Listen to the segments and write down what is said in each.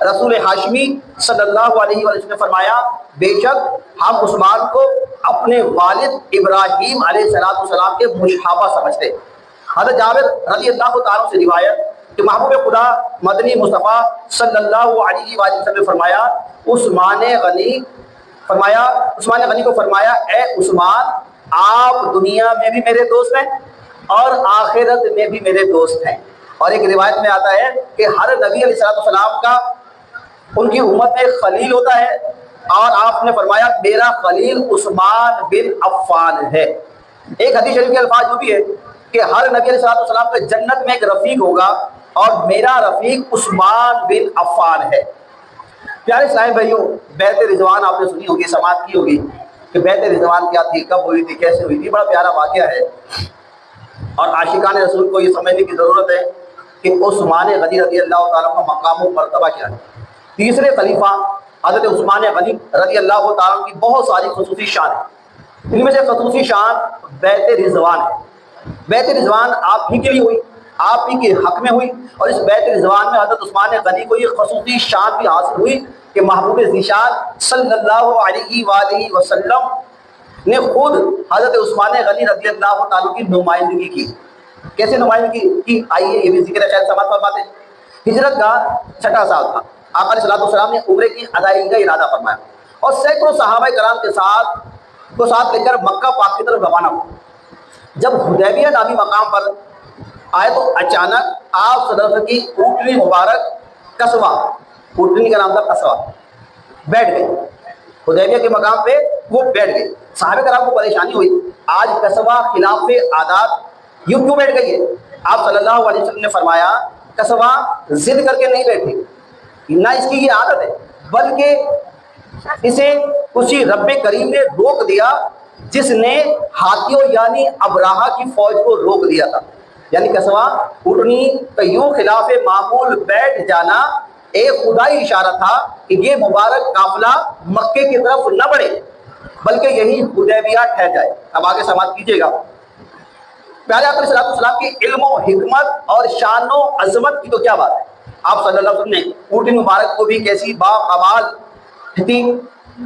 رسول ہاشمی صلی اللہ علیہ وسلم نے فرمایا بے شک ہم عثمان کو اپنے والد ابراہیم علیہ السلام کے مشابہ سمجھتے۔ حضرت جابر رضی اللہ تعالیٰ سے روایت کہ محبوب خدا مدنی مصطفیٰ صلی اللہ علیہ وسلم نے فرمایا عثمان غنی کو فرمایا اے عثمان آپ دنیا میں بھی میرے دوست ہیں اور آخرت میں بھی میرے دوست ہیں۔ اور ایک روایت میں آتا ہے کہ ہر نبی علیہ السلام کا ان کی امت میں خلیل ہوتا ہے، اور آپ نے فرمایا میرا خلیل عثمان بن عفان ہے۔ ایک حدیث شریف کے الفاظ جو بھی ہے کہ ہر نبی علیہ السلام کے جنت میں ایک رفیق ہوگا اور میرا رفیق عثمان بن عفان ہے۔ پیارے اسلامی بھائیوں، بیعت رضوان آپ نے سنی ہوگی، سماعت کی ہوگی کہ بیعت رضوان کیا تھی، کب ہوئی تھی، کیسے ہوئی تھی۔ بڑا پیارا واقعہ ہے اور عاشقان رسول کو یہ سمجھنے کی ضرورت ہے کہ عثمان غنی رضی اللہ تعالیٰ کا مقام و مرتبہ کیا ہے۔ تیسرے خلیفہ حضرت عثمان غنی رضی اللہ تعالیٰ کی بہت ساری خصوصی شان ہیں، ان میں سے خصوصی شان بیعت رضوان ہے۔ بیعت رضوان آپ ہی کے لیے ہوئی، آپ ہی کے حق میں ہوئی، اور اس بیعت رضوان میں حضرت عثمان غنی کو یہ خصوصی شان بھی حاصل ہوئی کہ محبوب ذیشان صلی اللہ علیہ وآلہ وسلم نے خود حضرت عثمان غنی رضی اللہ تعالیٰ کی نمائندگی کی۔ کیسے نمائندگی کی آئیے یہ بھی ذکر ہے، شاید سماعت فرماتے ہیں۔ ہجرت کا 6واں سال تھا، آقا علیہ السلام نے عمرے کی ادائیگی کا ارادہ فرمایا اور سینکڑوں صحابہ کرام کے ساتھ لے کر مکہ پاک کی طرف روانہ ہوا۔ جب حدیبیہ نامی مقام پر آئے تو اچانک آپ صلی اللہ علیہ وسلم کی اونٹنی مبارک قصوہ، اونٹنی کا نام تھا قصوہ، بیٹھ گئے حدیبیہ کے مقام پہ، وہ بیٹھ گئے۔ صحابہ کرام کو پریشانی ہوئی، آج قصوہ خلاف عادات یوں کیوں بیٹھ گئی ہے؟ آپ صلی اللہ علیہ وسلم نے فرمایا قصوہ ضد کر کے نہیں بیٹھی، نہ اس کی یہ عادت ہے، بلکہ اسے اسی رب کریم نے روک دیا جس نے ہاتھیوں یعنی ابراہا کی فوج کو روک دیا تھا۔ یعنی قصوہ اٹھنی کا یوں خلاف معمول بیٹھ جانا ایک خدائی اشارہ تھا کہ یہ مبارک قافلہ مکے کی طرف نہ بڑھے بلکہ یہی حدیبیہ ٹھہر جائے۔ اب آگے سماعت کیجیے گا۔ پیارے آقا علیہ السلام کی علم و حکمت اور شان و عظمت کی تو کیا بات ہے۔ آپ صلی اللہ علیہ وسلم نے اونٹنی مبارک کو بھی کیسی باقمال تھی،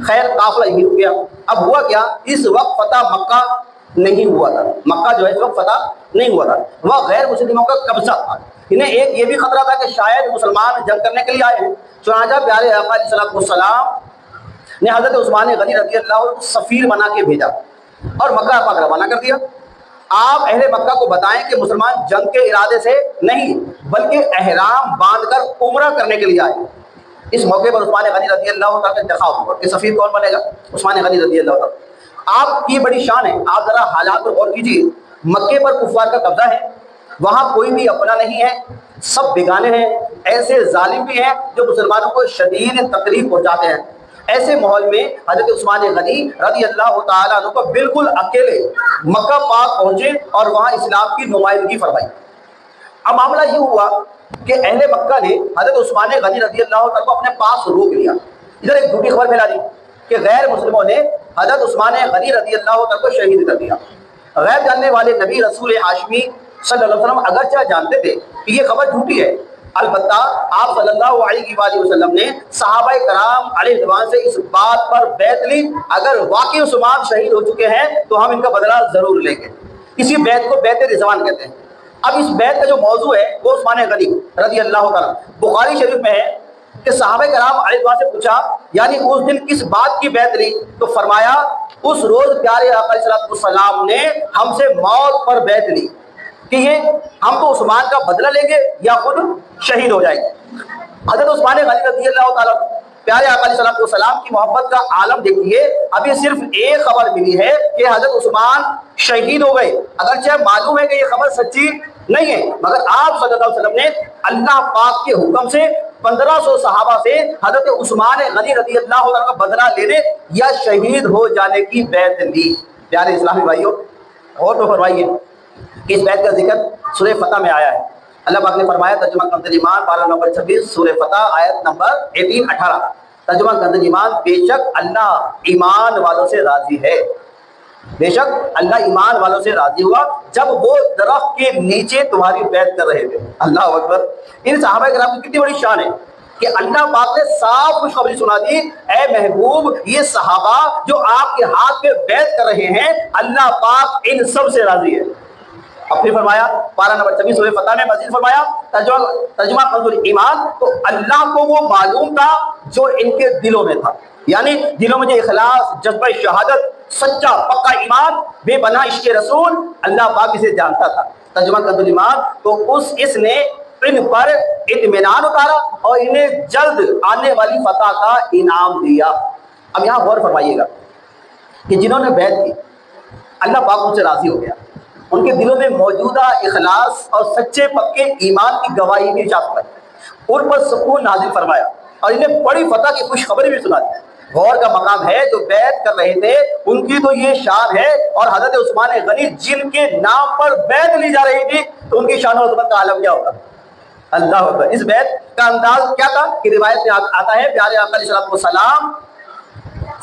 خیر قافلہ یہی رک گیا۔ اب ہوا کیا، اس وقت فتح مکہ نہیں ہوا تھا، مکہ جو ہے اس وقت فتح نہیں ہوا تھا، وہ غیر مسلموں کا قبضہ تھا۔ انہیں ایک یہ بھی خطرہ تھا کہ شاید مسلمان جنگ کرنے کے لیے آئے ہیں، چنانچہ پیارے آقا علیہ السلام نے حضرت عثمان غنی رضی اللہ عنہ کو سفیر بنا کے بھیجا اور مکہ پاک روانہ کر دیا۔ آپ اہل مکہ کو بتائیں کہ مسلمان جنگ کے ارادے سے نہیں بلکہ احرام باندھ کر عمرہ کرنے کے لیے آئے۔ اس موقع پر عثمان غنی رضی اللہ عنہ کا انتخاب ہوا کہ سفیر کون بنے گا، عثمان غنی رضی اللہ عنہ۔ آپ کی بڑی شان ہے، آپ ذرا حالات پر غور کیجیے۔ مکے پر کفار کا قبضہ ہے، وہاں کوئی بھی اپنا نہیں ہے، سب بیگانے ہیں، ایسے ظالم بھی ہیں جو مسلمانوں کو شدید تکلیف پہنچاتے ہیں۔ ایسے ماحول میں حضرت عثمان غنی رضی اللہ تعالیٰ عنہ کو بالکل اکیلے مکہ پاک پہنچے اور وہاں اسلام کی نمائندگی فرمائی۔ اب معاملہ یہ ہوا کہ اہل مکہ نے حضرت عثمان غنی رضی اللہ عنہ کو اپنے پاس روک لیا۔ ادھر ایک جھوٹی خبر پھیلا دی کہ غیر مسلموں نے حضرت عثمان غنی رضی اللہ عنہ کو شہید کر دیا۔ غیر جاننے والے نبی رسول ہاشمی صلی اللہ علیہ وسلم اگرچہ جانتے تھے کہ یہ خبر جھوٹی ہے، البتہ آپ صلی اللہ علیہ وآلہ وسلم نے صحابہ کرام علیہ رضوان سے اس بات پر بیعت لی اگر واقعی عثمان شہید ہو چکے ہیں تو ہم ان کا بدلہ ضرور لیں گے۔ اسی بیعت کو بیعت رضوان کہتے ہیں۔ اب اس بیعت کا جو موضوع ہے وہ عثمان غنی رضی اللہ تعالیٰ، بخاری شریف میں ہے کہ صحابہ کرام علیہ رضوان سے پوچھا یعنی اس دن کس بات کی بیعت لی، تو فرمایا اس روز پیارے آقا علیہ السلام نے ہم سے موت پر بیعت لی کہ یہ ہم تو عثمان کا بدلہ لیں گے یا خود شہید ہو جائیں گے۔ حضرت عثمان غنی رضی اللہ تعالیٰ پیارے آقا علیہ السلام کی محبت کا عالم دیکھیے۔ ابھی صرف ایک خبر ملی ہے کہ حضرت عثمان شہید ہو گئے، اگرچہ معلوم ہے کہ یہ خبر سچی نہیں ہے، مگر آپ صلی اللہ علیہ وسلم نے اللہ پاک کے حکم سے 1500 صحابہ سے حضرت عثمان غنی رضی اللہ عنہ کا بدلہ لینے یا شہید ہو جانے کی بیعت لی۔ پیارے اسلامی بھائیوں، اور تو فرمائیے کہ اس بیعت کا ذکر سورہ فتح میں آیا ہے۔ اللہ پاک نے فرمایا ترجمہ کنز ایمان پارہ نمبر 26 سورہ فتح آیت نمبر 18 ترجمہ کنز ایمان، بے شک اللہ ایمان والوں سے راضی ہے، بے شک اللہ ایمان والوں سے راضی ہوا جب وہ درخت کے نیچے تمہاری بیعت کر رہے تھے۔ اللہ اکبر۔ ان صحابہ کرام کی کتنی بڑی شان ہے کہ اللہ پاک نے صاف خوشخبری سنا دی، اے محبوب یہ صحابہ جو آپ کے ہاتھ پہ بیعت کر رہے ہیں اللہ پاک ان سب سے راضی ہے۔ اب پھر فرمایا پارہ نمبر 26 سورہ فتح میں مزید فرمایا ترجمہ کنز ایمان، تو اللہ کو وہ معلوم تھا جو ان کے دلوں میں تھا، یعنی دلوں میں جو اخلاص، جذبہ شہادت، سچا پکا ایمان، بے پناہ عشق رسول، اللہ پاک اسے جانتا تھا۔ ترجمہ کنز ایمان، تو اس نے ان پر اطمینان اتارا اور انہیں جلد آنے والی فتح کا انعام دیا۔ اب یہاں غور فرمائیے گا کہ جنہوں نے بیعت کی اللہ پاک ان سے راضی ہو گیا، ان کے دلوں میں موجودہ اخلاص اور سچے پکے ایمان کی گواہی بھی ارشاد فرمائی، ان پر سکون نازل فرمایا اور انہیں بڑی فتح کی خوشخبری بھی سنا دی۔ غور کا مقام ہے جو بیعت کر رہے تھے ان کی تو یہ شان ہے، اور حضرت عثمان غنی جن کے نام پر بیعت لی جا رہی تھی تو ان کی شان و عظمت کا عالم کیا ہوگا۔ اللہ اکبر۔ اس بیعت کا انداز کیا تھا کہ روایت میں آتا ہے پیارے آقا علیہ السلام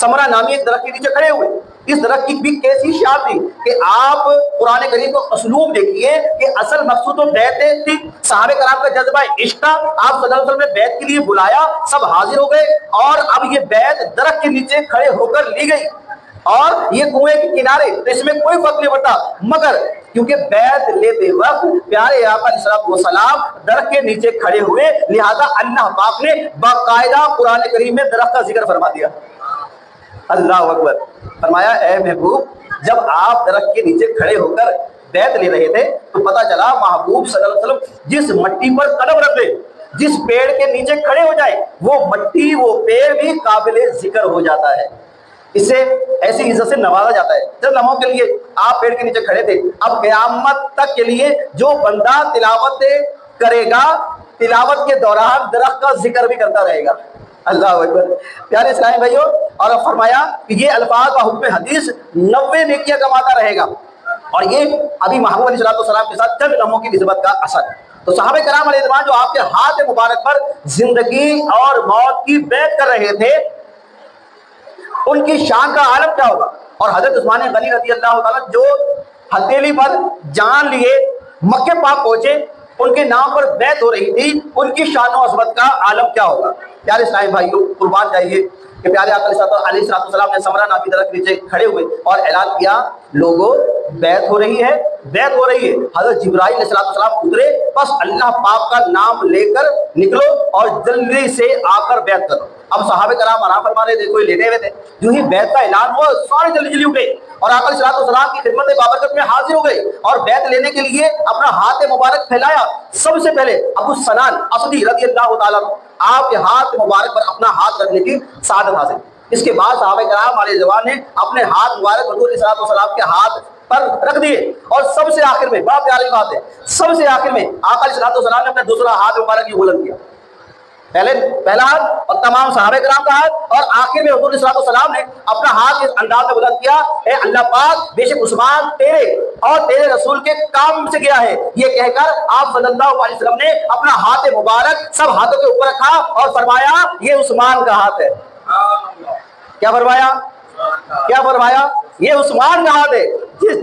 سمرہ نامی ایک درخت کے نیچے کھڑے ہوئے، اس درخت کی بھی کیسی شان تھی کہ آپ قرآن کریم کو اسلوب دیکھیے کہ اصل مقصود تو بیعت تھی، صحابہ کرام کا جذبہ عشق تھا، آپ صلی اللہ علیہ وسلم نے بیعت کے لیے بلایا، سب حاضر ہو گئے اور اب یہ بیعت درخت کے نیچے کھڑے ہو کر لی گئی، اور یہ کنویں کے کنارے، تو اس میں کوئی فرق نہیں پڑتا، مگر کیونکہ بیعت لیتے وقت پیارے آقا علیہ السلام درخت کے نیچے کھڑے ہوئے، لہذا اللہ پاک نے باقاعدہ قرآن کریم میں درخت کا ذکر فرما دیا۔ اللہ اکبر۔ فرمایا اے محبوب جب آپ درخت کے نیچے کھڑے ہو کر بیعت لے رہے تھے تو پتہ چلا محبوب صلی اللہ علیہ وسلم جس مٹی پر قدم رکھ دے، جس پیڑ کے نیچے کھڑے ہو جائے، وہ مٹی وہ پیڑ بھی قابل ذکر ہو جاتا ہے، اسے ایسی عزت سے نوازا جاتا ہے۔ چند لمحوں کے لیے آپ پیڑ کے نیچے کھڑے تھے، اب قیامت تک کے لیے جو بندہ تلاوت کرے گا تلاوت کے دوران درخت کا ذکر بھی کرتا رہے گا۔ اللہ اکبر۔ پیارے اسلامی بھائیوں، اور اب فرمایا کہ یہ الفاظ و حکم حدیث 90 نیکیاں کماتا رہے گا، اور یہ ابھی محبوب علیہ السلام کے ساتھ چند لمحوں کی نسبت کا اثر ہے۔ تو صحابہ کرام علیہ رضوان جو آپ کے ہاتھ مبارک پر زندگی اور موت کی بیعت کر رہے تھے ان کی شان کا عالم کیا ہوگا، اور حضرت عثمان غنی رضی اللہ تعالیٰ جو ہتھیلی پر جان لیے مکہ پاک پہنچے، ان کے نام پر بیعت ہو رہی تھی، ان کی شان و عظمت کا عالم کیا ہوگا۔ پیارے اسلامی بھائیوں قربان جائیے کہ پیارے آقا علیہ السلام نے سمرہ نامی درخت کے نیچے کھڑے ہوئے اور اعلان کیا لوگوں بیعت ہو رہی ہے، بیعت ہو رہی ہے۔ حضرت جبرائیل علیہ السلام اترے، بس اللہ پاک کا نام لے کر نکلو اور جلدی سے آ کر بیعت کرو۔ اب صحابہ کرام آرام فرما رہے تھے، کوئی لیٹے ہوئے تھے، جو ہی بیعت کا اعلان ہوا سارے جلدی جلدی اٹھے اور آقا علیہ السلام کی خدمت بابرکت میں حاضر ہو گئے اور بیعت لینے کے لیے اپنا ہاتھ مبارک پھیلایا۔ سب سے پہلے ابو سنان اسدی رضی اللہ تعالیٰ آپ کے ہاتھ مبارک پر اپنا ہاتھ رکھنے کی سعادت حاصل۔ اس کے بعد صحابہ کرام علیہ رضوان نے اپنے ہاتھ مبارک حضور علیہ السلام کے ہاتھ پر رکھ دیے، اور سب سے آخر میں بڑا پیاری بات ہے، سب سے آخر میں آقا علیہ السلام نے اپنا دوسرا ہاتھ مبارک بلند کیا، پہلا ہاتھ اور تمام صحابہ کرام کا ہاتھ، اور آخر میں حضور علیہ السلام نے اپنا ہاتھ اس انداز میں بلند کیا، اے اللہ پاک بے شک عثمان تیرے اور تیرے رسول کے کام سے گیا ہے، یہ کہہ کر آپ صلی اللہ علیہ وسلم نے اپنا ہاتھ مبارک سب ہاتھوں کے اوپر رکھا اور فرمایا یہ عثمان کا ہاتھ ہے۔ کیا فرمایا؟ کیا فرمایا؟ یہ عثمان کا ہاتھ ہے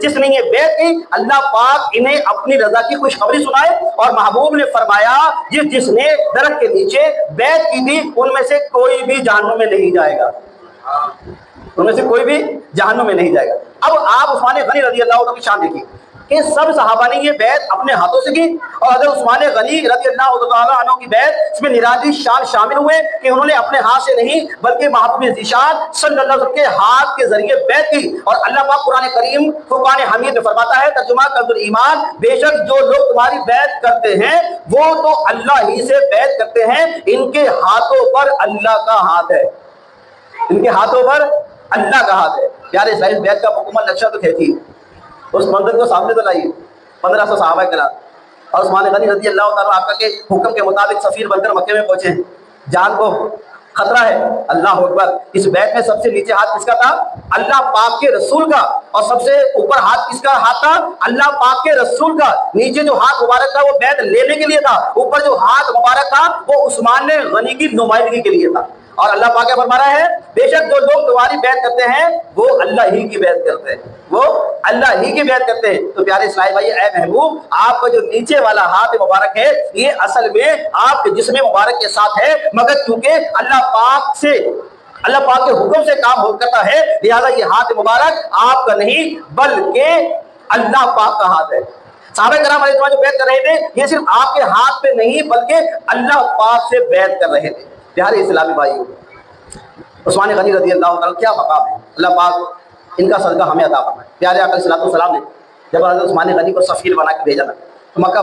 جس نے یہ بیعت کی، اللہ پاک انہیں اپنی رضا کی خوشخبری سنائے، اور محبوب نے فرمایا جس نے درخت کے نیچے بیعت کی تھی ان میں سے کوئی بھی جہنم میں نہیں جائے گا، ان میں سے کوئی بھی جہنم میں نہیں جائے گا۔ اب آپ عثمان غنی رضی اللہ عنہ کی شان دیکھیے کہ سب صحابہ نے یہ بیعت اپنے ہاتھوں سے کی، اور حضرت عثمان غنی رضی اللہ تعالیٰ عنہ کی بیعت اس میں نرالی شان شامل ہوئے کہ انہوں نے اپنے ہاتھ سے نہیں بلکہ محبوب ذیشان صلی اللہ علیہ وسلم کے ہاتھ کے ذریعے بیعت کی۔ اور اللہ پاک قرآن کریم فرقان حمید میں فرماتا ہے ترجمہ کنز ایمان، بے شک جو لوگ تمہاری بیعت کرتے ہیں وہ تو اللہ ہی سے بیعت کرتے ہیں، ان کے ہاتھوں پر اللہ کا ہاتھ ہے، ان کے ہاتھوں پر اللہ کا ہاتھ ہے۔ پیارے اسلامی بیعت کا مکمل نقشہ تو کھینچیے، اس منظر کو سامنے تو لائیے، 1500 صحابہ کرام اور عثمان غنی رضی اللہ تعالیٰ عنہ کے حکم کے مطابق سفیر بن کر مکے میں پہنچے ہیں، جان کو خطرہ ہے۔ اللہ اکبر۔ اس بیعت میں سب سے نیچے ہاتھ کس کا تھا؟ اللہ پاک کے رسول کا، اور سب سے اوپر ہاتھ کس کا ہاتھ تھا؟ اللہ پاک کے رسول کا۔ نیچے جو ہاتھ مبارک تھا وہ بیعت لینے کے لیے تھا، اوپر جو ہاتھ مبارک تھا وہ عثمان غنی کی نمائندگی کے لیے تھا۔ اور اللہ پاک کیا فرما رہا ہے؟ بے شک جو لوگ تمہاری بیعت کرتے ہیں وہ اللہ ہی کی بیعت کرتے ہیں، وہ اللہ ہی کی بیعت کرتے ہیں۔ تو پیارے اسلامی بھائی، اے محبوب، آپ کا جو نیچے والا ہاتھ مبارک ہے یہ اصل میں آپ کے جسم مبارک کے ساتھ ہے، مگر چونکہ اللہ پاک کے حکم سے کام ہو کرتا ہے، لہذا یہ ہاتھ مبارک آپ کا نہیں بلکہ اللہ پاک کا ہاتھ ہے۔ صحابہ کرام علیہ السلام جو بیعت کر رہے تھے یہ صرف آپ کے ہاتھ پہ نہیں بلکہ اللہ پاک سے بیعت کر رہے تھے۔ پیارے اسلامی بھائیو، عثمان غنی رضی اللہ عنہ کیا مقام ہے، اللہ پاک ان کا صدقہ ہمیں عطا فرمائے۔ پیارے آقا صلی اللہ علیہ وسلم نے جب حضرت عثمان غنی کو سفیر بنا کے بھیجا نا تو مکہ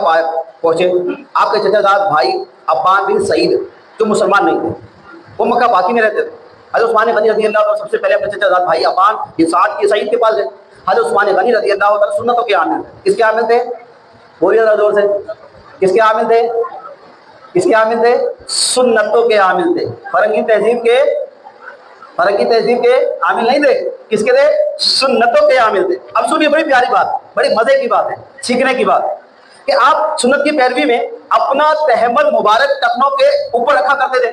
پہنچے، آپ کے چچا زاد بھائی عبان بن سعید جو مسلمان نہیں تھے وہ مکہ باقی میں رہتے تھے۔ حضرت عثمان غنی رضی اللہ عنہ سب سے پہلے اپنے چچا زاد بھائی عبان بن سعید کے پاس گئے۔ حضرت عثمان غنی رضی اللہ عنہ سنتوں کے عامل تھے۔ کس کے عامل تھے؟ بولیے ذرا زور سے، کس کے عامل تھے؟ کس کے عامل تھے؟ سنتوں کے عامل تھے، فرنگی تہذیب کے عامل نہیں تھے۔ کس کے تھے؟ سنتوں کے عامل تھے۔ اب سنیے، بڑی پیاری بات، بڑی مزے کی بات ہے، سیکھنے کی بات کہ آپ سنت کی پیروی میں اپنا تہمد مبارک ٹخنوں کے اوپر رکھا کرتے تھے،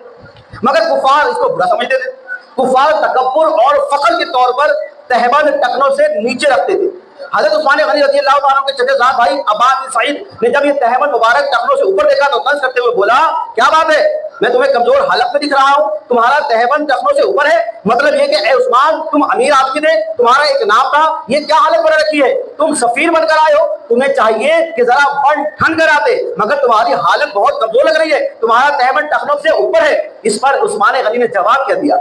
مگر کفار اس کو برا سمجھتے تھے۔ کفار تکبر اور فخر کے طور پر تہمد ٹخنوں سے نیچے رکھتے تھے۔ حضرت عثمان غنی رضی اللہ عنہ کے چچا زاد بھائی عبان بن سعید نے جب یہ تہمد مبارک ٹخنوں سے اوپر دیکھا تو طنز کرتے ہوئے بولا، کیا بات ہے، میں تمہیں کمزور حالت میں دکھ رہا ہوں، تمہارا تہمد ٹخنوں سے اوپر ہے؟ مطلب یہ کہ اے عثمان، تم امیر آدمی تھے، تمہارا ایک نام تھا، یہ کیا حالت بنا رکھی ہے؟ تم سفیر بن کر آئے ہو، تمہیں چاہیے کہ ذرا بن ٹھن کر آتے، مگر تمہاری حالت بہت کمزور لگ رہی ہے، تمہارا تہمد ٹخنوں سے اوپر ہے۔ اس پر عثمان غنی نے جواب کیا دیا؟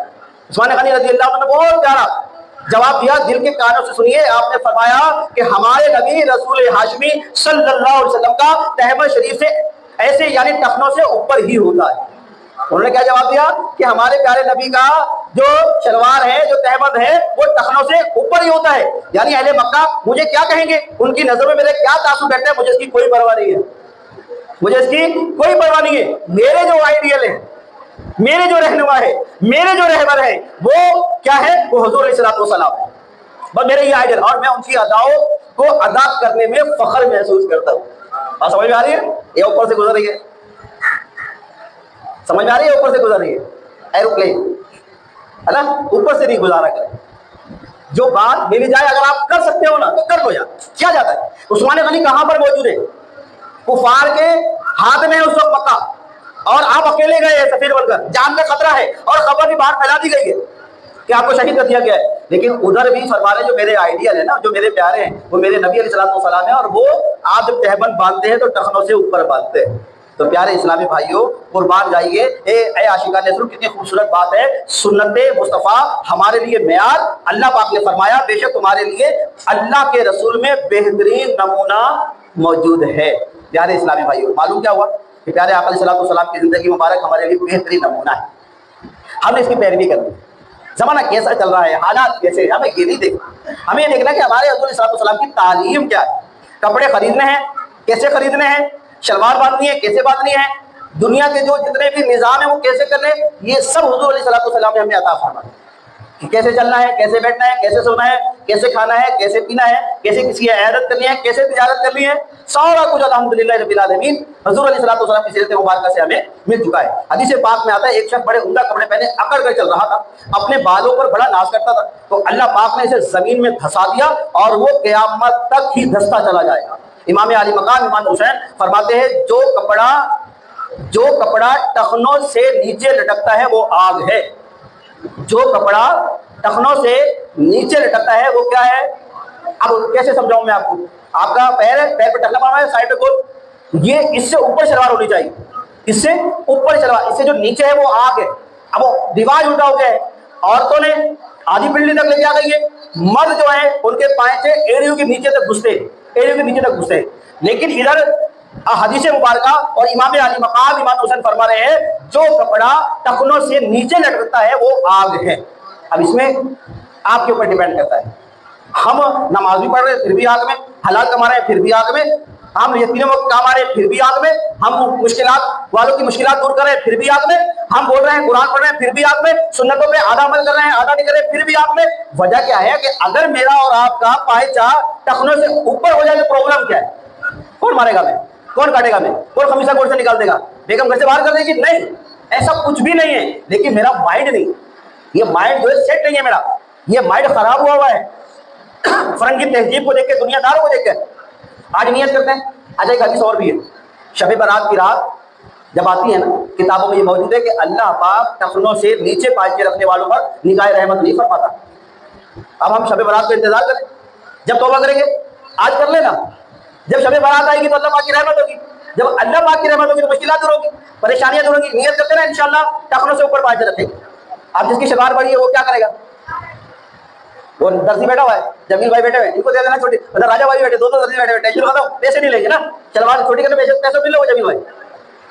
عثمان غنی رضی اللہ عنہ نے بہت پیارا جواب دیا، دل کے کانوں سے سنیے۔ آپ نے فرمایا کہ ہمارے نبی رسول ہاشمی صلی اللہ علیہ وسلم کا تہمد شریف سے ایسے یعنی ٹخنوں سے اوپر ہی ہوتا ہے۔ انہوں نے کیا جواب دیا کہ ہمارے پیارے نبی کا جو شلوار ہے، جو تہمد ہے، وہ ٹخنوں سے اوپر ہی ہوتا ہے۔ یعنی اہل مکہ مجھے کیا کہیں گے، ان کی نظر میں میرے کیا تاثر بیٹھتا ہے، مجھے اس کی کوئی پرواہ نہیں ہے، مجھے اس کی کوئی پرواہ نہیں ہے۔ میرے جو آئیڈیل ہیں، میرے جو رہنما ہے، میرے جو رہبر ہے، وہ کیا ہے؟ وہ حضور علیہ الصلوۃ والسلام ہے، بس میرے یہ آئیڈیل، اور میں ان کی اداؤں کو ادا کرنے میں فخر محسوس کرتا ہوں۔ اور سمجھ میں آ رہی ہے؟ یہ اوپر سے گزر رہی ہے، سمجھ میں آ رہی ہے؟ اوپر سے گزر رہی ہے ایروپلین، ہے نا، اوپر سے نہیں گزارا کریں۔ جو بات میری جائے اگر آپ کر سکتے ہو نا تو کر دو یار، کیا جاتا ہے۔ عثمان غنی کہاں پر موجود ہے؟ کفار کے ہاتھ میں ہے اس وقت مکہ، اور آپ اکیلے گئے ہیں سفیر بن کر، جان کا خطرہ ہے، اور خبر بھی باہر پھیلا دی گئی ہے کہ آپ کو شہید کر دیا گیا ہے۔ لیکن ادھر بھی فرما رہے جو میرے آئیڈیل ہے نا، جو میرے پیارے ہیں، وہ میرے نبی علیہ الصلوۃ والسلام ہیں، اور وہ آپ جب تہمد باندھتے ہیں تو ٹخنوں سے اوپر باندھتے ہیں۔ تو پیارے اسلامی بھائیوں، قربان جائیے، اے عاشقان رسول، کتنی خوبصورت بات ہے۔ سنت مصطفیٰ ہمارے لیے معیار، اللہ پاک نے فرمایا بے شک تمہارے لیے اللہ کے رسول میں بہترین نمونہ موجود ہے۔ پیارے اسلامی بھائیوں، معلوم کیا ہوا کہ پیارے آقا علیہ السلام کی زندگی مبارک ہمارے لیے بہترین نمونہ ہے۔ ہم نے اس کی پیروی کرنی۔ زمانہ کیسا چل رہا ہے، حالات کیسے ہیں، ہمیں یہ نہیں دیکھنا، ہمیں یہ دیکھنا کہ ہمارے حضور علیہ السلام کی تعلیم کیا ہے۔ کپڑے خریدنے ہیں، کیسے خریدنے ہیں، شلوار باندھنی ہے، کیسے باندھنی ہے، دنیا کے جو جتنے بھی نظام ہیں وہ کیسے کرنے، یہ سب حضور علیہ السلام نے ہمیں عطا فرمایا کہ کیسے چلنا ہے، کیسے بیٹھنا ہے، کیسے سونا ہے، کیسے کھانا ہے، کیسے پینا ہے، کیسے کسی کی عیادت کرنی ہے، کیسے تجارت کرنی ہے، سارا کچھ الحمدللہ رب العالمین حضور علیہ السلام کی سیرت مبارکہ سے ہمیں مل چکا ہے۔ حدیث پاک میں آتا ہے ایک شخص بڑے عمدہ کپڑے پہنے اکڑ کر چل رہا تھا، اپنے بالوں پر بڑا ناز کرتا تھا، تو اللہ پاک نے اسے زمین میں دھسا دیا اور وہ قیامت تک ہی دھستا چلا جائے گا۔ امام علی مقام امام حسین فرماتے ہیں جو کپڑا ٹخنوں سے نیچے لٹکتا ہے وہ آگ ہے، جو کپڑا ٹخنوں سے نیچے لٹکتا ہے وہ کیا ہے؟ اب کیسے سمجھاؤں میں آپ کو؟ آپ کا پیر ہے، پیر پہ ٹخنا پڑا ہے سائڈ پہ کھول، یہ اس سے اوپر شلوار ہونی چاہیے، اس سے اوپر شلوار، اس سے جو نیچے ہے وہ آگ ہے۔ اب وہ رواج الٹا ہو گیا ہے، عورتوں نے آدھی پنڈلی تک لے کے آ گئی ہے، مرد جو ہے ان کے پائچے ایڑیوں کے نیچے تک گھستے، ایڑیوں کے نیچے تک گھستے، لیکن ادھر حدیث مبارکہ اور امام علی مقام امام حسین فرما رہے ہیں جو کپڑا ٹخنوں سے نیچے لٹکتا ہے وہ آگ ہے۔ اب اس میں آپ کے اوپر ڈیپینڈ کرتا ہے، ہم نماز بھی پڑھ رہے ہیں پھر بھی آگ میں، حلال کما رہے ہیں پھر بھی آگ میں، ہم یتیموں کو کام آ رہے ہیں پھر بھی آگ میں، ہم مشکلات والوں کی مشکلات دور کر رہے ہیں پھر بھی آگ میں، ہم بول رہے ہیں قرآن پڑھ رہے ہیں پھر بھی آگ میں، سنتوں پہ آدھا عمل کر رہے ہیں آدھا نہیں کر رہے پھر بھی آگ میں۔ وجہ کیا ہے کہ اگر میرا اور آپ کا پائچہ ٹخنوں سے اوپر ہو جائے تو پرابلم کیا ہے؟ کون مارے گا میں؟ کون کاٹے گا میں؟ کون خمیسہ کوٹ سے نکال دے گا؟ بیگم گھر سے باہر کر دے گی؟ نہیں، ایسا کچھ بھی نہیں ہے، لیکن میرا مائنڈ نہیں، یہ مائنڈ جو ہے سیٹ نہیں ہے میرا، یہ مائنڈ خراب ہوا ہے فرنگی تہذیب کو دیکھ کے، دنیا داروں کو دیکھ کے۔ آج نیت کرتے ہیں۔ اچھا ایک حدیث اور بھی ہے، شب برات کی رات جب آتی ہے نا، کتابوں میں یہ موجود ہے کہ اللہ پاک ٹخنوں سے نیچے پائے کے رکھنے والوں پر نگاہ رحمت نہیں فرماتا۔ اب ہم شب برات کا انتظار کریں، جب توبہ کریں گے آج کر لینا، جب شب برات آئے گی تو اللہ پاک کی رحمت ہوگی، جب اللہ پاک کی رحمت ہوگی تو مشکلات دور ہوگی، پریشانیاں دور ہوگی۔ نیت کرتے نا انشاءاللہ ٹخنوں سے اوپر پائے کے رکھیں گے۔ اب جس کی شکار پڑی ہے وہ کیا کرے گا؟ وہ درزی بیٹھا ہوا ہے، جمیل بھائی بیٹھے ہوئے، ان کو دے دینا چھوٹی، راجا بھائی بیٹھے، دو درزی بیٹھے ہوئے، ٹینشن ختم، پیسے نہیں لیں گے نا، شلوار چھوٹی کرنے پیسے مل رہے وہ جمیل بھائی۔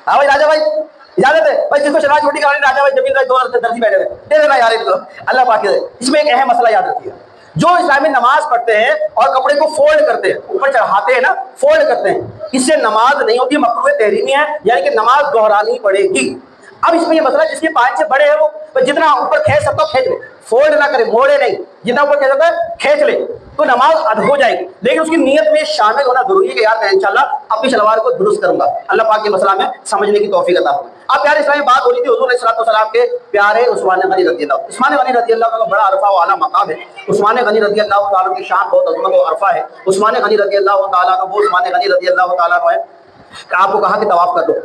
ہاں بھائی راجا بھائی اجازت ہے بھائی، جس کو شلوار چھوٹی کرانی راجا بھائی جمیل بھائی دو درزی بیٹھے ہوئے، دے دینا یار ان کو، اللہ پاک ہے۔ اس میں ایک اہم مسئلہ یاد رکھیے، جو اسلامی نماز پڑھتے ہیں اور کپڑے کو فولڈ کرتے ہیں، اوپر چڑھاتے ہیں نا، فولڈ کرتے ہیں، اس سے نماز نہیں ہوتی، مکروہ تحریمی ہے، یعنی کہ نماز دہرانی پڑے گی۔ اب اس میں یہ مسئلہ جس کے پانچ سے بڑے ہیں وہ جتنا اوپر کھینچ سکتا کھینچ لے، فولڈ نہ کرے، موڑے نہیں، جتنا اوپر کھینچ سکتا ہے کھینچ لے تو نماز اد ہو جائے گی، لیکن اس کی نیت میں شامل ہونا ضروری ہے کہ یار میں انشاءاللہ اپنی شلوار کو درست کروں گا۔ اللہ پاک کے مسئلہ میں سمجھنے کی توفیق عطا فرمائے۔ اب پیارے اسلامی بات ہو رہی تھی حضور علیہ الصلوۃ کے پیارے عثمان غنی رضی اللہ، عثمان غنی رضی اللہ کا بڑا عرفہ و اعلیٰ مقام ہے۔ عثمان غنی رضی اللہ تعالیٰ کی شان بہت عظمت و عرفہ ہے۔ عثمان غنی رضی اللہ تعالیٰ کا وہ عثمان غنی رضی اللہ تعالیٰ ہے کہ آپ کو کہا کہ طواف کر لو،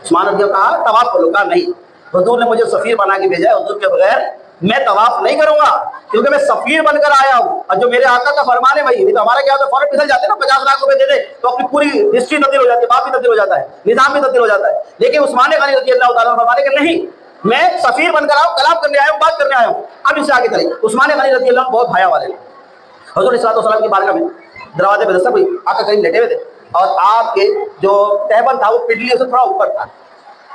عثمان رضی اللہ کہا طواف کر لو، کہا نہیں، حضور نے مجھے سفیر بنا کے بھیجا ہے، حضور کے بغیر میں طواف نہیں کروں گا، کیونکہ میں سفیر بن کر آیا ہوں، اور جو میرے آقا کا فرمان ہے وہی، نہیں تو ہمارا کیا ہوتا ہے فوراً پھسل جاتے ہیں نا، 50 لاکھ روپے دے دے تو اپنی پوری ہسٹری تبدیل ہو جاتی ہے، باپ بھی تبدیل ہو جاتا ہے، نظام بھی تبدیل ہو جاتا ہے۔ لیکن عثمان غنی رضی اللہ تعالیٰ فرمانے کہ نہیں، میں سفیر بن کر آیا ہوں، کلام کرنے آیا ہوں، بات کرنے آیا ہوں۔ اب اس سے آگے چلیے، عثمان غنی رضی اللہ بہت بھایا والے ہیں۔ حضور علیہ الصلوۃ کی بارگاہ میں دروازے پہ دستک ہوئی، آقا کریم لیٹے ہوئے تھے، اور آپ کے جو تہبند تھا وہ پڈلی سے تھوڑا اوپر تھا،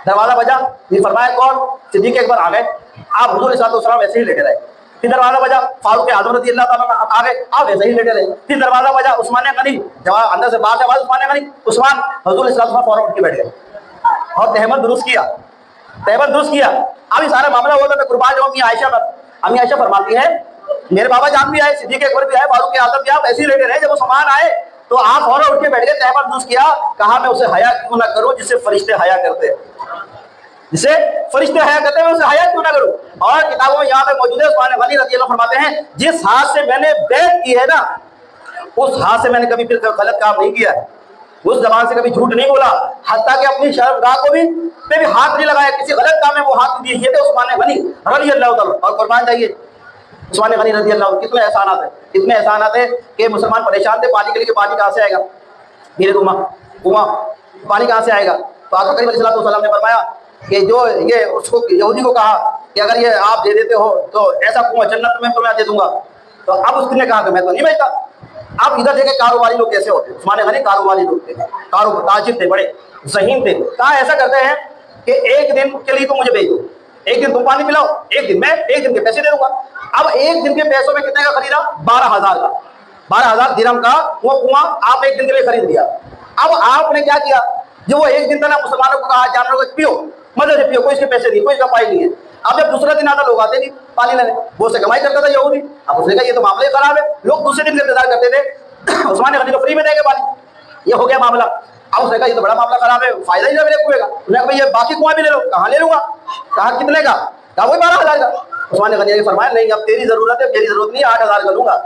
دروازہ بجا، یہ فرمایا کون؟ صدیق اکبر آ گئے، آپ حضور علیہ الصلوۃ ویسے ہی لیٹے رہے، پھر دروازہ بجا، فاروق اعظم رضی اللہ تعالیٰ آ گئے، آپ ویسے ہی لیٹے رہے، پھر دروازہ بجا، عثمان غنی، جواب اندر سے باہر سے آواز عثمان غنی، عثمان، حضور علیہ الصلوۃ فوراً اٹھ کے بیٹھ گئے اور تہبند درست کیا، تہبند درست کیا۔ اب یہ سارا معاملہ ہوتا تھا قربان جو امی عائشہ فرماتی ہے میرے بابا جان بھی آئے، صدیق اکبر بھی آئے، فاروق اعظم بھی آئے، ویسے ہی لیٹے رہے، جب عثمان آئے تو آپ فوراً اٹھ کے بیٹھ گئے، تہبند درست کیا، کہا میں اسے حیا کیوں نہ کروں جس سے فرشتے حیا کرتے ہیں، جسے فرشتے حیا کرتے ہیں اسے حیا کیوں نہ کروں۔ اور کتابوں میں یہاں پہ موجود ہے، عثمان غنی رضی اللہ فرماتے ہیں جس ہاتھ سے میں نے بیعت کی ہے نا، اس ہاتھ سے میں نے کبھی پھر غلط کام نہیں کیا، اس زبان سے کبھی جھوٹ نہیں بولا، حتیٰ کہ اپنی شرمگاہ کو بھی پہ بھی ہاتھ نہیں لگایا، کسی غلط کام میں وہ ہاتھ نہیں دیے، یہ تھے عثمان غنی رضی اللہ تعالیٰ۔ اور قربان جائیے عثمان غنی رضی اللہ، کتنے احسانات ہیں، اتنے احسانات ہیں کہ مسلمان پریشان تھے پانی کے لیے کہ پانی کہاں سے آئے گا، میرے کنواں پانی کہاں سے آئے گا، تو آقا کریم علیہ الصلوۃ نے فرمایا کہ جو یہ اس کو یہودی کو کہا کہ اگر یہ آپ دے دیتے ہو تو ایسا کنواں جنت میں میں دے دوں گا، تو اب اس نے کہا کہ میں تو نہیں بیچتا۔ اب ادھر دیکھیں کاروباری لوگ کیسے ہوتے ہیں، عثمان غنی کاروباری لوگ تھے، تاجر تھے، بڑے ذہین تھے، کہاں ایسا کرتے ہیں کہ ایک دن کے لیے تو مجھے بیچ دو، ایک دن تم پانی پلاؤ، ایک دن میں ایک دن کے پیسے دے دوں گا۔ اب ایک دن کے پیسوں میں کتنے کا خریدا؟ 12,000 کا، 12,000 درہم کا وہ کنواں آپ ایک دن کے لیے خرید لیا۔ اب آپ نے کیا کیا، جو وہ ایک دن تھا نا، مسلمانوں کو کہا جانوروں کو پیو، مزے سے پیو، کوئی اس کے پیسے نہیں، کوئی اس کا پائی نہیں ہے۔ اب جب دوسرا دن آتا لوگ آتے نہیں پانی لینے، وہ سے کمائی کرتا تھا یہودی، اب اس نے کہا یہ تو معاملہ خراب ہے، لوگ دوسرے دن کا انتظار کرتے تھے، عثمان غنی کو فری میں دے گے پانی، یہ ہو گیا معاملہ۔ اب اس نے کہا یہ تو بڑا معاملہ خراب ہے، فائدہ ہی نہ میرے کنویں کا، انہوں نے کہا یہ باقی کنواں بھی لے لو، کہاں لے لوں گا، کہا کتنے کا، کہا وہی 12,000 کا۔ عثمان غنی نے فرمایا نہیں اب تیری ضرورت ہے، میری ضرورت نہیں، 8,000 کا لوں گا،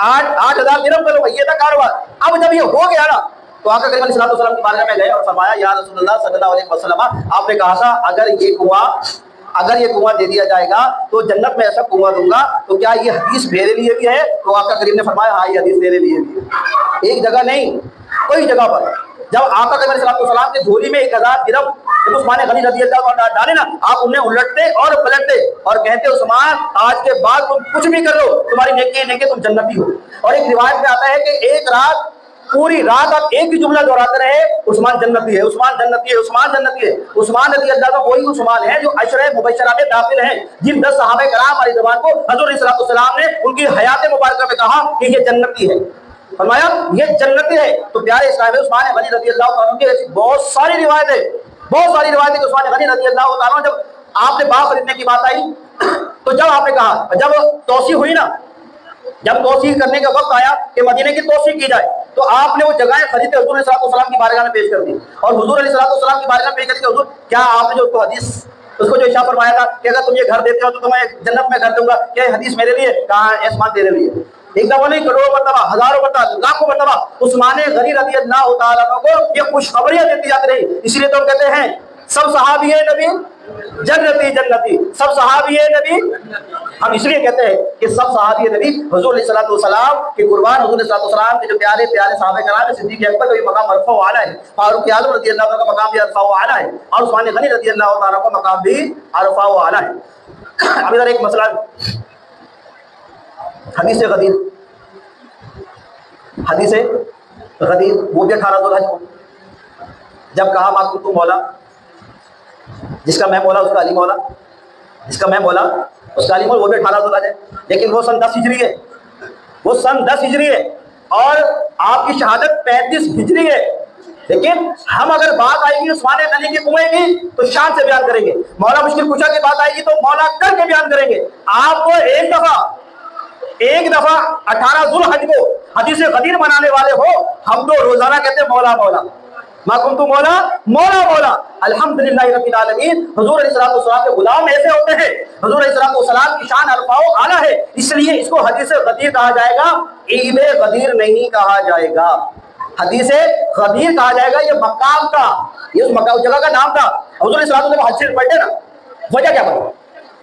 8,000 درہم کا لوں گا، یہ تھا کاروبار۔ اب جب یہ ہو گیا نا تو آقا کریم علیہ السلام کی بارگاہ میں گئے اور فرمایا یا رسول اللہ صلی اللہ علیہ وسلم، آپ نے کہا تھا اگر یہ کنواں دے دیا جائے گا تو جنت میں ایسا کنواں دوں گا، تو کیا یہ حدیث میرے لیے بھی ہے؟ تو آقا کریم نے فرمایا ہاں یہ حدیث میرے لیے بھی ہے، ایک جگہ نہیں کوئی جگہ پر۔ جب آقا کریم علیہ السلام کے جھولی میں 1,000 درہم عثمان غنی رضی اللہ عنہ ڈالے نا، آپ انہیں الٹتے اور پلٹتے اور کہتے عثمان آج کے بعد تم کچھ بھی کر لو تمہاری نیکی نیکی، تم جنتی ہو۔ اور ایک روایت میں آتا ہے کہ ایک رات پوری رات آپ ایک ہی جملہ دہراتے رہے عثمان جنتی ہے، عثمان جنتی ہے، عثمان جنتی ہے۔ عثمان رضی اللہ عنہ وہی عثمان ہے جو عشرہ مبشرہ میں داخل ہیں، جن 10 صحابہ کرام علیہ رضوان کو حضور علیہ السلام نے ان کی حیات مبارکہ میں کہا کہ یہ جنتی ہے، فرمایا یہ جنتی ہے۔ تو پیارے اسلام عثمان غنی رضی اللہ عنہ کی ایسی بہت ساری روایتیں کہ عثمان غنی رضی اللہ عنہ جب آپ نے باغ خریدنے کی بات آئی تو جب آپ نے کہا، جب توسیع ہوئی نا، جب توسیع کرنے کا وقت آیا کہ مدینے کی توسیع کی جائے تو آپ نے وہ جگہیں خرید حضور علیہ السلام کی بارگاہ میں پیش کر دی اور حضور علیہ السلام کی بارگاہ میں پیش کر دی. حضور کیا آپ نے جو اس کو حدیث اس کو جو ارشاد فرمایا تھا کہ اگر تم یہ گھر دیتے ہو تو تمہیں جنت میں گھر دوں گا, کیا حدیث میرے لیے؟ کہاں آسمان تیرے لیے. ایک دفعہ نہیں, کروڑوں مرتبہ, ہزاروں مرتبہ, لاکھوں مرتبہ عثمان غنی رضی اللہ تعالیٰ عنہ کو یہ خوشخبریاں دیتی جاتی رہی. اس لیے تو ہم کہتے ہیں سب صحابی نبی جنتی جنتی, سب صحابی نبی. ہم اس لیے کہتے ہیں کہ سب صحابی نبی حضور علیہ الصلوۃ والسلام کے قربان, حضور علیہ الصلوۃ والسلام کے جو پیارے پیارے صحابہ کرام ہیں, صدیق اکبر کا مقام مرفوع و اعلیٰ ہے, فاروق اعظم رضی اللہ عنہ کا مقام بھی مرفوع و اعلیٰ ہے, اور عثمان غنی رضی اللہ تعالیٰ کا مقام بھی مرفوع و اعلیٰ ہے. اب ادھر ایک مسئلہ حدیث غدیر, حدیث غدیر وہ بھی 18 ذوالحج کو جب کہا ما کنتم مولا, جس کا میں مولا اس کا علی مولا, جس کا میں مولا اس کا علی مولا, وہ بھی 18 ذوالحج ہے. لیکن وہ سن 10 ہجری ہے, وہ سن 10 ہجری ہے اور آپ کی شہادت 35 ہجری ہے. لیکن ہم اگر بات آئے گی عثمان غنی کی کنویں کی تو شان سے بیان کریں گے, مولا مشکل کشا کی بات آئے گی تو مولا کر کے بیان کریں گے. آپ کو ایک دفعہ 18 ذوالحج کو حدیث غدیر منانے والے ہو, ہم تو روزانہ کہتے ہیں مولا مولا, ما کنت مولا مولا مولا. الحمدللہ رب العالمین. حضور علیہ السلام کے غلام ایسے ہوتے ہیں, حضور علیہ السلام کی شان ارفع و اعلیٰ ہے, اس لیے اس کو حدیث غدیر کہا جائے گا, عید غدیر نہیں کہا جائے گا. حدیث غدیر کہا جائے گا, یہ مقام کا, یہ اس مقام جگہ کا نام تھا. حضور علیہ السلام حج سے پڑھتے نا, وجہ کیا پڑھا,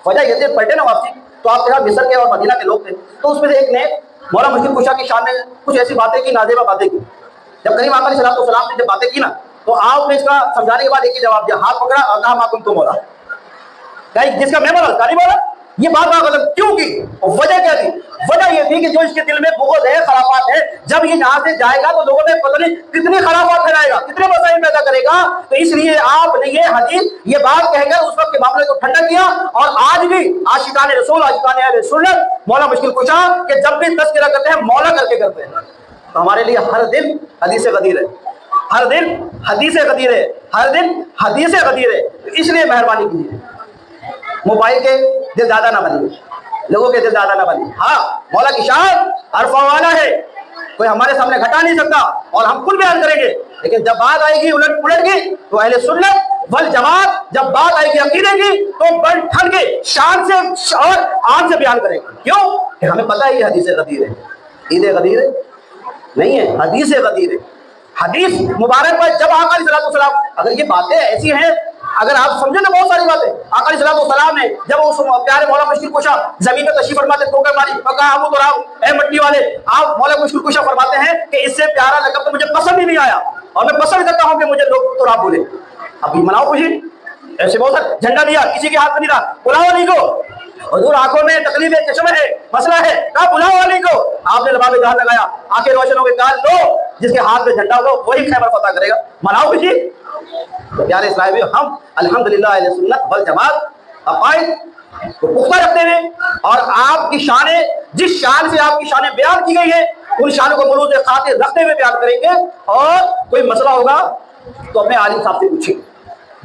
وجہ یہ تھے پڑھتے نا واپسی, تو آپ کے ساتھ مصر کے اور مدینہ کے لوگ تھے, تو اس میں سے ایک نے مولا مشکل کشا کی شان میں کچھ ایسی باتیں کی, نازیبہ باتیں کی. جب کریم آقا علیہ السلام نے جب باتیں کی نا, تو آپ نے اس کا سمجھانے کے بعد ایک ہی جواب دیا, ہاتھ پکڑا اور کہا ما کنت مولا, جس کا میں مولا اس کا نہیں مولا. یہ بات مطلب کیوں کی, وجہ کیا تھی؟ وجہ یہ تھی کہ جو اس کے دل میں بغض ہے, خرافات ہے, جب یہ یہاں سے جائے گا تو لوگوں میں پتہ نہیں کتنی خرافات پھیلائے گا, کتنے مسائل پیدا کرے گا. تو اس لیے آپ نے یہ حدیث, یہ بات کہہ کر اس وقت کے معاملے کو ٹھنڈا کیا. اور آج بھی عاشقان رسول, عاشقان اہل سنت مولا مشکل کشا کہ جب بھی تذکرہ کرتے ہیں مولا کر کے کرتے ہیں. تو ہمارے لیے ہر دن حدیث غدیر ہے, ہر دن حدیث غدیر ہے, ہر دن حدیث غدیر ہے. اس لیے مہربانی کیجیے, موبائل کے دل زیادہ نہ بنیے, لوگوں کے دل زیادہ نہ بنیے. ہاں مولا کی شان ارفع و اعلیٰ ہے, کوئی ہمارے سامنے گھٹا نہیں سکتا, اور ہم خود بیان کریں گے. لیکن جب بات آئے گی الٹ پلٹ کی تو اہل سنت والجماعت, جب بات آئے گی عقیدے کی تو بڑھ ٹھن کے شان سے اور آن سے بیان کریں گے. کیوں کہ ہمیں پتہ ہے یہ حدیث غدیر ہے, عید غدیر نہیں ہے, حدیث غدیر ہے. حدیث مبارک پر جب آقا علیہ السلام, اگر یہ باتیں ایسی ہیں, اگر آپ سمجھیں نا بہت ساری باتیں, آقا علیہ السلام نے جب اس پیارے مولا مشکل کشا زمین میں تشریف فرماتے ٹھوکر ماری اور کہا ابو تراب اے مٹی والے, آپ مولا مشکل کشا فرماتے ہیں کہ اس سے پیارا لقب تو مجھے پسند ہی نہیں آیا, اور میں پسند کرتا ہوں کہ مجھے لوگ تراب بولے. ابھی مناؤ خوشی, ایسے بہت سارا جھنڈا دیا, کسی کے ہاتھ میں نہیں رہا, بلاؤ علی کو. حضور آنکھوں میں تکلیف ہے, چشمہ ہے, مسئلہ ہے, کہا بلاؤ علی کو. آپ نے لباب جہاں لگایا, آنکھیں روشن ہو گئی, کہا لو جس کے ہاتھ میں جھنڈا ہو وہی خیبر فتح کرے گا, مناؤ خوشی. تو پیارے اسلامی ہم الحمدللہ اہل سنت والجماعت عقائد کو پختہ رکھتے ہیں, اور آپ کی شانیں, جس شان سے آپ کی شانیں بیان کی گئی ہیں, ان شانوں کو مروز خاطر رکھتے ہوئے بیان کریں گے. اور کوئی مسئلہ ہوگا تو اپنے عالم صاحب سے پوچھیں,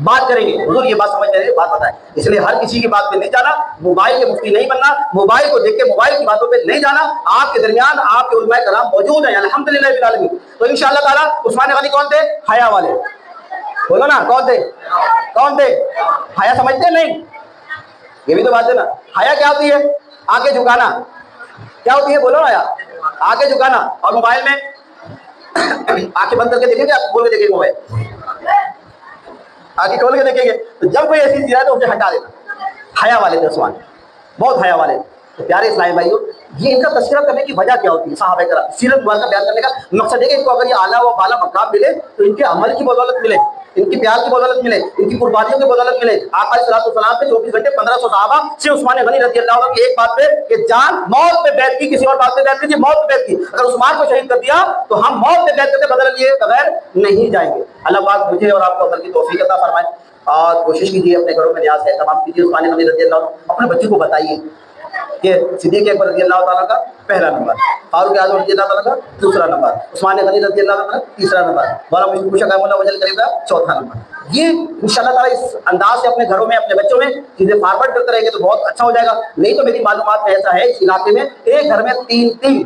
بات کریں گے, حضور یہ بات سمجھ رہے ہیں, بات بتائیں. اس لیے ہر کسی کی بات پہ نہیں جانا, موبائل کے مفتی نہیں بننا, موبائل کو دیکھ کے موبائل کی باتوں پہ نہیں جانا. آپ کے درمیان آپ کے علماء کرام موجود ہیں الحمدللہ رب العالمین. تو انشاءاللہ تعالیٰ عثمان غنی کون تھے؟ حیا والے, بولو نا کون تھے, کون تھے؟ حیا سمجھتے نہیں, یہ بھی تو بات ہے نا. حیا کیا ہوتی ہے؟ آنکھیں جھکانا. کیا ہوتی ہے بولو نا یار, آنکھیں جھکانا. اور موبائل میں آنکھیں بند کر کے دیکھیں گے, آپ کھول کے دیکھیں گے موبائل, آنکھیں کھول کے دیکھیں گے. تو جب کوئی ایسی چیز ہے تو اسے ہٹا دینا. حیا والے تھے عثمان, بہت حیا والے. تو پیارے اسلامی بھائیو, یہ ان کا تذکرہ کرنے کی وجہ کیا ہوتی ہے؟ صحابہ کرام سیرت مبارکہ بیان کرنے کا مقصد ہے کہ ان کو اگر یہ اعلیٰ و بالا مقام ملے تو ان کے عمل کی بدولت ملے, ان کی پیار کی بدولت ملے, ان کی قربانیوں کی بدولت ملے. آقا علیہ السلام پہ 24 گھنٹے 1500 صحابہ سے عثمان غنی رضی اللہ عنہ کی ایک بات پہ کہ جان موت پہ بیعت کی, کسی اور بات پہ بیعت نہیں, موت پہ بیعت کی. اگر عثمان کو شہید کر دیا تو ہم موت پہ بیعت کرتے بدل لیے بغیر نہیں جائیں گے. اللہ پاک مجھے اور آپ کو عمل کی توفیق عطا فرمائے. اور کوشش کیجیے, اپنے گھروں میں نیاز ہے تمام کیجیے. عثمان غنی رضی اللہ عنہ اپنے بچوں کو بتائیے کہ صدیق اکبر رضی اللہ تعالیٰ کا پہلا نمبر, فاروق اعظم رضی اللہ تعالیٰ کا دوسرا نمبر, عثمان غنی رضی اللہ تعالیٰ کا تیسرا نمبر, مولا مشکل کشا قائم اللہ وجل کریم کا چوتھا نمبر. یہ انشاءاللہ تعالیٰ اس انداز سے اپنے گھروں میں اپنے بچوں میں چیزیں فارورڈ کرتے رہیں گے تو بہت اچھا ہو جائے گا. نہیں تو میری معلومات میں ایسا ہے اس علاقے میں ایک گھر میں 3